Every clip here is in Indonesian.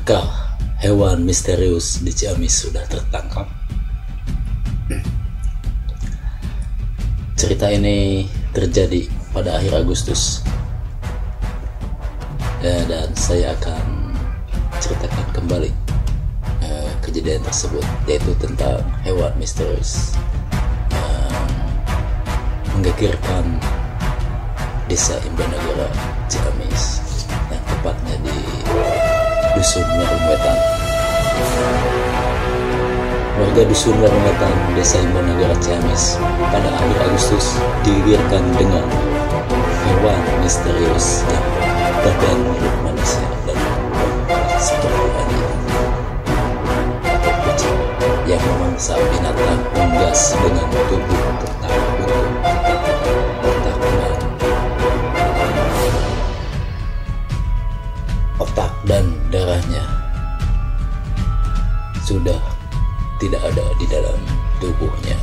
Benarkah hewan misterius di Ciamis sudah tertangkap? Cerita ini terjadi pada akhir Agustus dan saya akan ceritakan kembali kejadian tersebut, yaitu tentang hewan misterius yang menggegerkan desa Imbanagara, Ciamis, yang tepatnya di Dusun Warung-Wetan. Warga Dusun Warung-Wetan, Desa Imbanagara, Ciamis, pada akhir Agustus digegerkan dengan hewan misterius yang badan mirip manusia dan seperti anjing atau kucing yang memangsa binatang unggas dengan tubuh tertahan otak dan darahnya sudah tidak ada di dalam tubuhnya.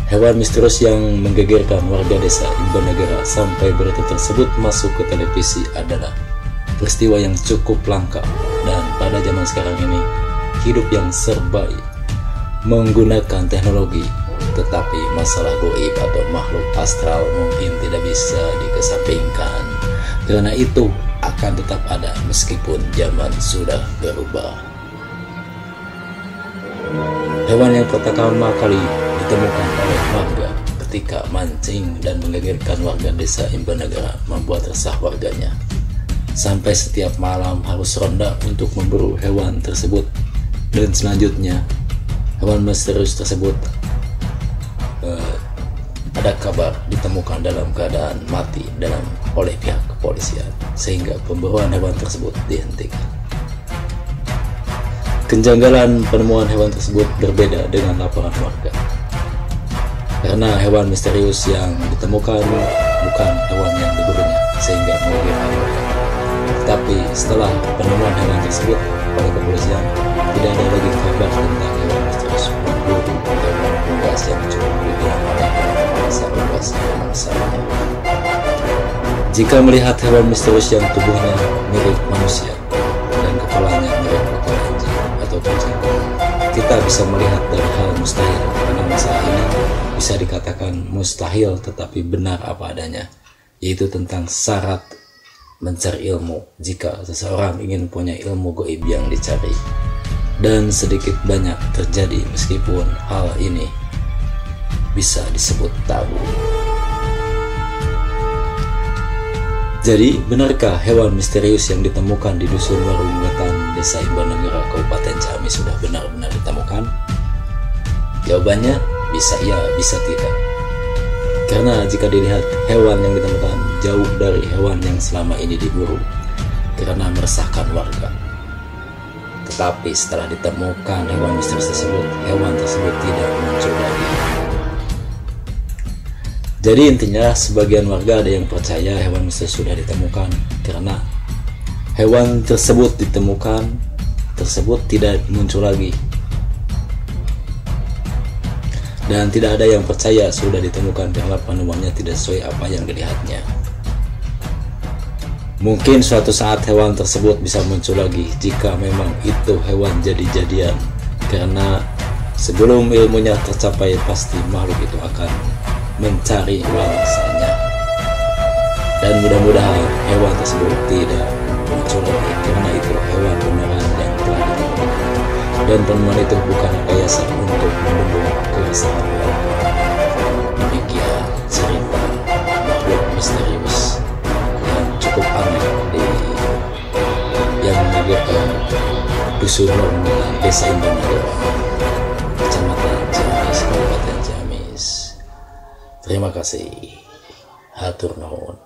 Hewan misterius yang menggegerkan warga desa Imbanagara sampai berita tersebut masuk ke televisi adalah peristiwa yang cukup langka, dan pada zaman sekarang ini hidup yang serba menggunakan teknologi, tetapi masalah gaib atau makhluk astral mungkin tidak bisa dikesampingkan. Karena itu akan tetap ada meskipun zaman sudah berubah. Hewan yang pertama kali ditemukan oleh warga ketika mancing dan menggegerkan warga desa Imbanagara membuat resah warganya. Sampai setiap malam harus ronda untuk memburu hewan tersebut, dan selanjutnya hewan misterius tersebut ada kabar ditemukan dalam keadaan mati oleh pihak kepolisian, sehingga pemburuan hewan tersebut dihentikan. Kejanggalan penemuan hewan tersebut berbeda dengan laporan warga, karena hewan misterius yang ditemukan bukan hewan yang diburunya, sehingga menggegerkan warga. Tetapi setelah penemuan hewan tersebut oleh kepolisian, tidak ada lagi kabar tentang hewan misterius memburu hewan unggas yang cukup dibilang oleh mangsa unggas mangsanya. Jika melihat hewan misterius yang tubuhnya mirip manusia dan kepalanya mirip ekor anjing atau kucing, kita bisa melihat dari hal mustahil, karena masalah ini bisa dikatakan mustahil tetapi benar apa adanya, yaitu tentang syarat mencari ilmu. Jika seseorang ingin punya ilmu gaib yang dicari, dan sedikit banyak terjadi meskipun hal ini bisa disebut tabu. Jadi, benarkah hewan misterius yang ditemukan di Dusun Warung-Wetan, Desa Imbanagara, Kabupaten Ciamis sudah benar-benar ditemukan? Jawabannya bisa iya, bisa tidak. Karena jika dilihat, hewan yang ditemukan jauh dari hewan yang selama ini diburu karena meresahkan warga. Tetapi setelah ditemukan hewan misterius tersebut, hewan tersebut tidak muncul lagi. Jadi intinya, sebagian warga ada yang percaya hewan misterius sudah ditemukan karena hewan tersebut tidak muncul lagi. Dan tidak ada yang percaya sudah ditemukan karena penemuannya tidak sesuai apa yang dilihatnya. Mungkin suatu saat hewan tersebut bisa muncul lagi jika memang itu hewan jadi-jadian, karena sebelum ilmunya tercapai pasti makhluk itu akan mencari mangsanya. Dan mudah-mudahan hewan tersebut tidak muncul lagi, karena itu hewan beneran yang telah ditemukan, dan penemuan itu bukan rekayasa untuk membendung keresahan warga. Demikian cerita makhluk misterius yang cukup aneh yang mengagetkan Dusun Warung-Wetan, Desa Imbanagara, Kecamatan Ciamis, Kabupaten Ciamis. Terima kasih. Hatur nuhun.